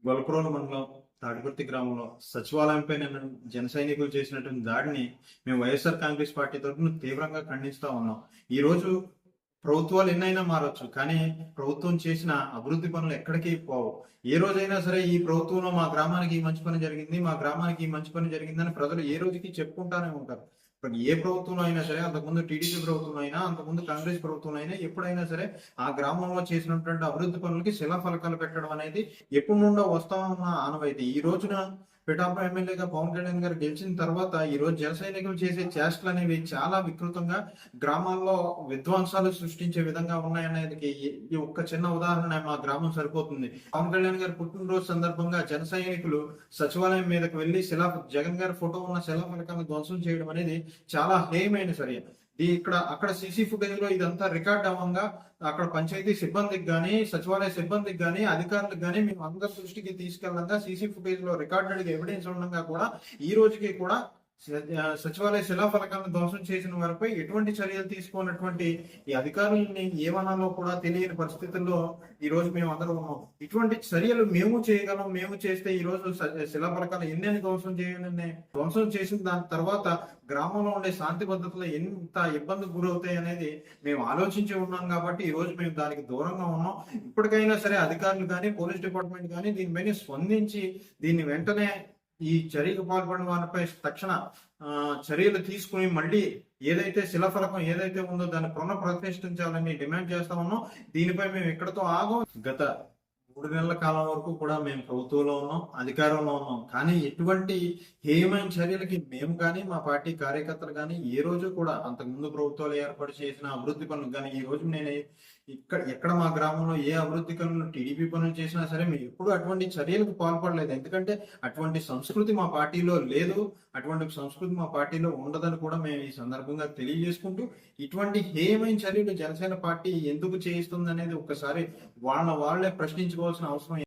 గొల్లప్రోలు మండలం తాడిపర్తి గ్రామంలో సచివాలయంపై నిన్న జన సైనికులు చేసినటువంటి దాడిని మేము వైఎస్ఆర్ కాంగ్రెస్ పార్టీ తరఫున తీవ్రంగా ఖండిస్తా ఉన్నాం. ఈ రోజు ప్రభుత్వాలు ఎన్నైనా మారొచ్చు, కానీ ప్రభుత్వం చేసిన అభివృద్ధి పనులు ఎక్కడికి పోవు. ఏ రోజైనా సరే ఈ ప్రభుత్వంలో మా గ్రామానికి ఈ మంచి పని జరిగింది, మా గ్రామానికి ఈ మంచి పని జరిగిందని ప్రజలు ఏ రోజుకి చెప్పుకుంటానే ఉంటారు. ఇప్పుడు ఏ ప్రభుత్వంలో అయినా సరే, అంతకుముందు టీడీపీ ప్రభుత్వం అయినా, అంతకుముందు కాంగ్రెస్ ప్రభుత్వం అయినా, ఎప్పుడైనా సరే ఆ గ్రామంలో చేసినటువంటి అభివృద్ధి పనులకి శిలాఫలకాలు పెట్టడం అనేది ఎప్పుడు నుండో వస్తా ఉన్న ఆనవాయితీ. ఈ రోజున పిఠాపురం ఎమ్మెల్యేగా పవన్ కళ్యాణ్ గారు గెలిచిన తర్వాత ఈ రోజు జన సైనికులు చేసే చేష్టలు అనేవి చాలా వికృతంగా గ్రామాల్లో విధ్వంసాలు సృష్టించే విధంగా ఉన్నాయనేది ఈ ఒక్క చిన్న ఉదాహరణ మా గ్రామం సరిపోతుంది. పవన్ కళ్యాణ్ గారి పుట్టినరోజు సందర్భంగా జన సైనికులు సచివాలయం మీదకి వెళ్లి జగన్ గారి ఫోటో ఉన్న శిలాఫలకాలను ధ్వంసం చేయడం అనేది చాలా హేయమైన చర్య. అక్కడ సీసీ ఫుటేజ్ లో ఇదంతా రికార్డ్ అవ్వంగా అక్కడ పంచాయతీ సిబ్బందికి గానీ, సచివాలయ సిబ్బందికి గానీ, అధికారులకు గానీ మేము అందరి దృష్టికి తీసుకెళ్లంగా సీసీ ఫుటేజ్ లో రికార్డెడ్ ఎవిడెన్స్ ఉండగా కూడా ఈ రోజుకి కూడా సచివాలయ శిలాఫలకాలను ధ్వంసం చేసిన వారిపై ఎటువంటి చర్యలు తీసుకున్నటువంటి ఈ అధికారులని ఏమనాలో కూడా తెలియని పరిస్థితుల్లో ఈ రోజు మేము అందరం ఉన్నాం. ఇటువంటి చర్యలు మేము చేయగలం, మేము చేస్తే ఈ రోజు శిలాఫలకాలు ఎన్ని ధ్వంసం చేసిన దాని తర్వాత గ్రామంలో ఉండే శాంతి భద్రతలు ఎంత ఇబ్బందికి గురవుతాయి అనేది మేము ఆలోచించి ఉన్నాం. కాబట్టి ఈ రోజు మేము దానికి దూరంగా ఉన్నాం. ఇప్పటికైనా సరే అధికారులు కానీ, పోలీస్ డిపార్ట్మెంట్ కానీ దీనిపైన స్పందించి దీన్ని వెంటనే ఈ చర్యకు పాల్పడిన వారిపై తక్షణ చర్యలు తీసుకుని మళ్ళీ ఏదైతే శిలాఫలకం ఏదైతే ఉందో దాన్ని పునః ప్రతిష్ఠించాలని డిమాండ్ చేస్తా ఉన్నాం. దీనిపై మేము ఎక్కడితో ఆగం. గత 3 నెలల కాలం వరకు కూడా మేము ప్రభుత్వంలో ఉన్నాం, అధికారంలో ఉన్నాం. కానీ ఎటువంటి హేయమైన చర్యలకి మేము కానీ, మా పార్టీ కార్యకర్తలు కానీ ఏ రోజు కూడా అంతకుముందు ప్రభుత్వాలు ఏర్పాటు చేసిన అభివృద్ధి పనులు కానీ ఈ రోజు నేను ఎక్కడ మా గ్రామంలో ఏ అభివృద్ధి పనులు టీడీపీ పనులు చేసినా సరే మేము ఎప్పుడు అటువంటి చర్యలకు పాల్పడలేదు. ఎందుకంటే అటువంటి సంస్కృతి మా పార్టీలో లేదు, అటువంటి సంస్కృతి మా పార్టీలో ఉండదని కూడా మేము ఈ సందర్భంగా తెలియజేసుకుంటూ, ఇటువంటి హేయమైన చర్యలు జనసేన పార్టీ ఎందుకు చేయిస్తుంది అనేది ఒక్కసారి వాళ్ళే ప్రశ్నించుకోవాల్సిన అవసరం